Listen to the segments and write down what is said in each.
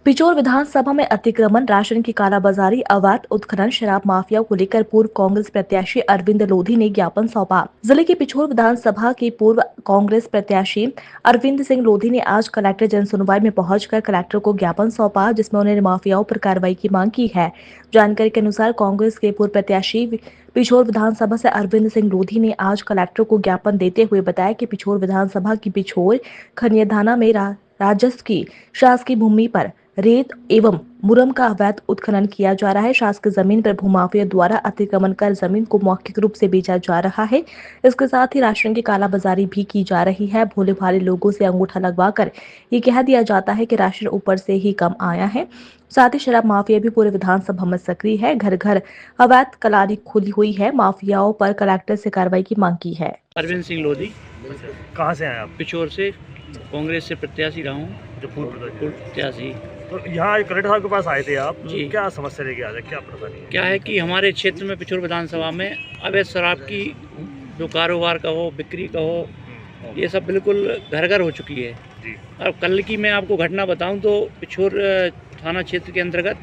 पिछोर विधानसभा में अतिक्रमण, राशन की कालाबाजारी, अवैध उत्खनन, शराब माफिया को लेकर पूर्व कांग्रेस प्रत्याशी अरविंद लोधी ने ज्ञापन सौंपा। जिले के पिछोर विधानसभा के पूर्व कांग्रेस प्रत्याशी अरविंद सिंह लोधी ने आज कलेक्टर जनसुनवाई में पहुंचकर कलेक्टर को ज्ञापन सौंपा, जिसमें उन्होंने माफियाओं पर कार्रवाई की मांग की है। जानकारी के अनुसार कांग्रेस के पूर्व प्रत्याशी पिछोर विधानसभा से अरविंद सिंह लोधी ने आज कलेक्टर को ज्ञापन देते हुए बताया कि पिछोर विधानसभा की पिछोर खनियाधाना में राजस्व की शासकीय भूमि पर रेत एवं मुरम का अवैध उत्खनन किया जा रहा है। शासकीय जमीन पर भूमाफिया द्वारा अतिक्रमण कर जमीन को मौखिक रूप से बेचा जा रहा है। इसके साथ ही राशन की कालाबाजारी भी की जा रही है। भोले भाले लोगों से अंगूठा लगवाकर ये कह दिया जाता है कि राशन ऊपर से ही कम आया है। साथ ही शराब माफिया भी पूरे विधानसभा में सक्रिय है। घर घर अवैध कलारी खुली हुई है। माफियाओं पर कलेक्टर से कार्रवाई की मांग की है। अरविंद सिंह लोधी। कहाँ से आए आप? पिछोर से कांग्रेस से प्रत्याशी रहा हूँ। जो पूर्व प्रत्याशी। तो यहाँ कलेक्टर साहब के पास आए थे आप? जी। क्या समस्या लेके आए थे, क्या परेशानी है? क्या है कि हमारे क्षेत्र में पिछोर विधानसभा में अवैध शराब की जो कारोबार का हो, बिक्री का हो, ये सब बिल्कुल घर घर हो चुकी है जी। और कल की मैं आपको घटना बताऊं तो पिछोर थाना क्षेत्र के अंतर्गत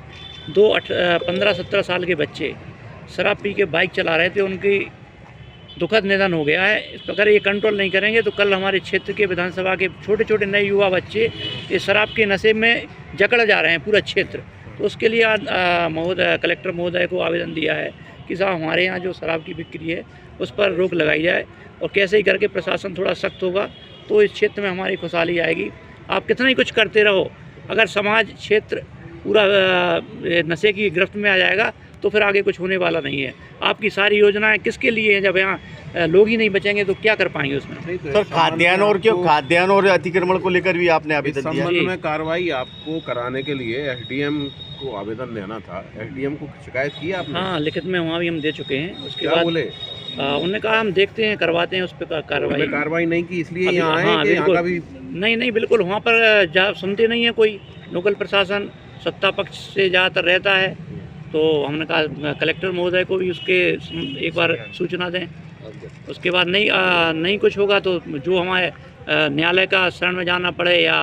15-17 साल के बच्चे शराब पी के बाइक चला रहे थे। उनकी दुखद निधन हो गया है। अगर ये कंट्रोल नहीं करेंगे तो कल हमारे क्षेत्र के विधानसभा के छोटे छोटे नए युवा बच्चे ये शराब के नशे में जकड़ जा रहे हैं पूरा क्षेत्र। तो उसके लिए आज महोदय कलेक्टर महोदय को आवेदन दिया है कि साहब हमारे यहाँ जो शराब की बिक्री है उस पर रोक लगाई जाए और कैसे ही करके प्रशासन थोड़ा सख्त होगा तो इस क्षेत्र में हमारी खुशहाली आएगी। आप कितना ही कुछ करते रहो, अगर समाज क्षेत्र पूरा नशे की गिरफ्त में आ जाएगा तो फिर आगे कुछ होने वाला नहीं है। आपकी सारी योजनाएं किसके लिए हैं? जब यहाँ लोग ही नहीं बचेंगे तो क्या कर पाएंगे उसमें? सर खाद्यान्न और अतिक्रमण को लेकर भी आपने आवेदन दिया? संबंध में कार्रवाई आपको कराने के लिए एसडीएम को आवेदन देना था। एसडीएम को शिकायत की आपने? हाँ, लिखित में वहाँ भी हम दे चुके हैं। उसके क्या बाद बोले? उन्होंने कहा हम देखते हैं, करवाते हैं उस पर कार्रवाई नहीं की इसलिए यहाँ आए हाँ, कि यहाँ का भी? नहीं बिल्कुल, वहाँ पर सुनते नहीं है कोई। लोकल प्रशासन सत्ता पक्ष से ज़्यादातर रहता है, तो हमने कहा कलेक्टर महोदय को भी उसके एक बार सूचना दें। उसके बाद नहीं कुछ होगा तो जो हमारे न्यायालय का शरण में जाना पड़े या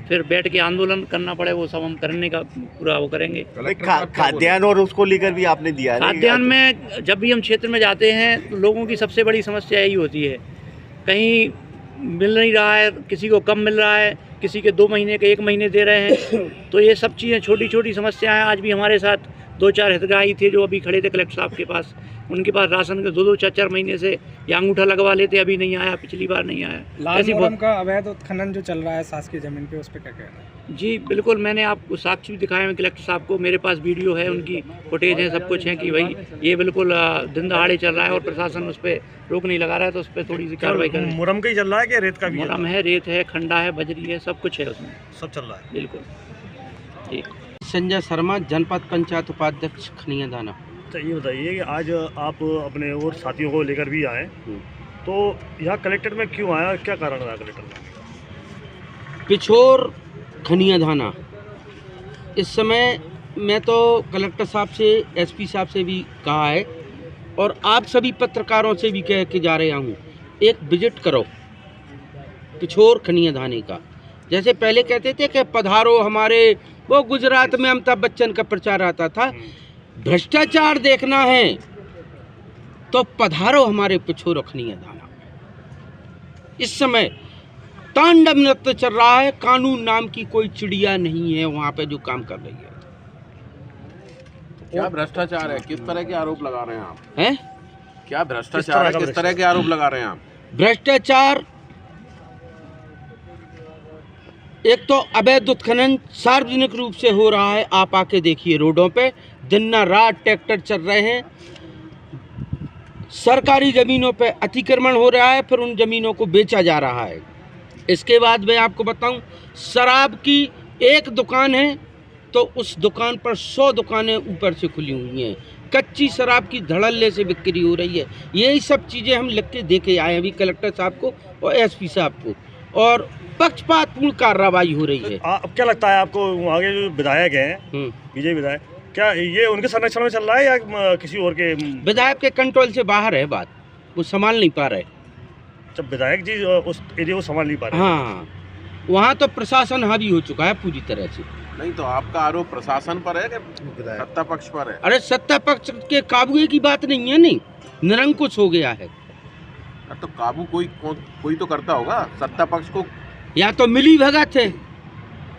फिर बैठ के आंदोलन करना पड़े वो सब हम करने का पूरा वो करेंगे। खाद्यान्न और उसको लेकर भी आपने दिया है? खाद्यान्न में जब भी हम क्षेत्र में जाते हैं तो लोगों की सबसे बड़ी समस्या यही होती है, कहीं मिल नहीं रहा है, किसी को कम मिल रहा है, किसी के 2 महीने के 1 महीने दे रहे हैं। तो ये सब चीज़ें छोटी छोटी समस्याएं। आज भी हमारे साथ 2-4 हितग्राही थे जो अभी खड़े थे कलेक्टर साहब के पास। उनके पास राशन के 2-2, 4-4 महीने से या अंगूठा लगवा लेते, अभी नहीं आया, पिछली बार नहीं आया। ऐसी बहुत का अवैध उत्खनन जो चल रहा है शासकीय जमीन पे, उस पर क्या कहना है? जी बिल्कुल, मैंने आपको साक्ष्य भी दिखाया है कलेक्टर साहब को। मेरे पास वीडियो है, उनकी फुटेज है, सब कुछ है कि भाई ये बिल्कुल दिन दहाड़े चल रहा है और प्रशासन उस पर रोक नहीं लगा रहा है, तो उस पर थोड़ी सी कार्रवाई करें। मुरम का ही चल रहा है कि रेत का भी? मुरम है, रेत है, खंडा है, बजरी है, सब कुछ है उसमें, सब चल रहा है। बिल्कुल। ठीक। संजय शर्मा, जनपद पंचायत उपाध्यक्ष खनियाधाना। तो ये बताइए कि आज आप अपने और साथियों को लेकर भी आए, तो यहाँ कलेक्टर में क्यों आया, क्या कारण रहा कलेक्टर में? पिछोर खनियाधाना इस समय मैं तो कलेक्टर साहब से, एसपी साहब से भी कहा है और आप सभी पत्रकारों से भी कह के जा रहा हूँ, एक विजिट करो पिछोर खनियाधाने का। जैसे पहले कहते थे कि पधारो हमारे, वो गुजरात में अमिताभ बच्चन का प्रचार आता था, भ्रष्टाचार देखना है तो पधारो हमारे पिछोर खनियाधाना। इस समय तांडव नृत्य चल रहा है, कानून नाम की कोई चिड़िया नहीं है वहाँ पे जो काम कर रही है। क्या भ्रष्टाचार है? किस तरह के आरोप लगा रहे हैं आप? हैं? क्या भ्रष्टाचार है? किस तरह के आरोप लगा रहे हैं आप? भ्रष्टाचार, एक तो अवैध उत्खनन सार्वजनिक रूप से हो रहा है। आप आके देखिए, रोडों पे दिन रात ट्रैक्टर चल रहे हैं। सरकारी ज़मीनों पे अतिक्रमण हो रहा है, फिर उन ज़मीनों को बेचा जा रहा है। इसके बाद मैं आपको बताऊं, शराब की एक दुकान है तो उस दुकान पर 100 दुकानें ऊपर से खुली हुई हैं। कच्ची शराब की धड़ल्ले से बिक्री हो रही है। यही सब चीज़ें हम लिख के दे के आए अभी कलेक्टर साहब को और एसपी साहब को, और पक्षपातपूर्ण कार्रवाई हो रही है। अब क्या लगता है आपको, आगे जो विधायक हैं, विजय विधायक, क्या ये उनके संरक्षण में चल रहा है या किसी और के? विधायक के कंट्रोल से बाहर है बात, वो संभाल नहीं पा रहे। जब विधायक जी उस एरिया को संभाल नहीं पा रहे? हाँ, वहाँ तो प्रशासन हावी हो चुका है पूरी तरह से। नहीं तो आपका आरोप प्रशासन पर है कि सत्ता पक्ष पर है? अरे सत्ता पक्ष के काबू की बात नहीं है, नहीं निरंकुश हो गया है। तो काबू कोई तो करता होगा सत्ता पक्ष को। या तो मिली भगत है,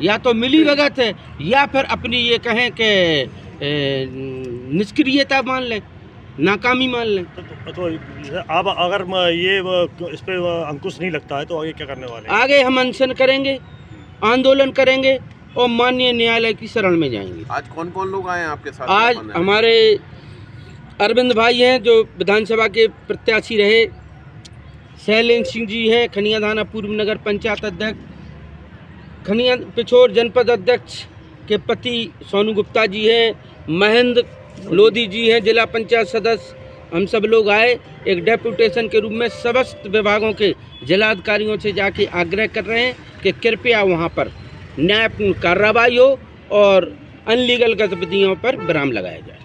या तो मिली भगत है, या फिर अपनी ये कहें कि निष्क्रियता मान लें, नाकामी मान लें। तो आप अगर ये इस पे अंकुश नहीं लगता है तो आगे क्या करने वाले हैं? आगे हम अनशन करेंगे, आंदोलन करेंगे और माननीय न्यायालय की शरण में जाएंगे। आज कौन कौन लोग आए हैं आपके साथ? आज हमारे अरविंद भाई हैं जो विधानसभा के प्रत्याशी रहे, शैलेंद्र सिंह जी हैं खनिया थाना पूर्व नगर पंचायत अध्यक्ष, खनिया पिछोर जनपद अध्यक्ष के पति सोनू गुप्ता जी हैं, महेंद्र लोधी जी हैं जिला पंचायत सदस्य। हम सब लोग आए एक डेपुटेशन के रूप में समस्त विभागों के जिलाधिकारियों से जाके आग्रह कर रहे हैं कि कृपया वहाँ पर न्यायपूर्ण कार्रवाई हो और अनलीगल गतिविधियों पर विराम लगाया जाए।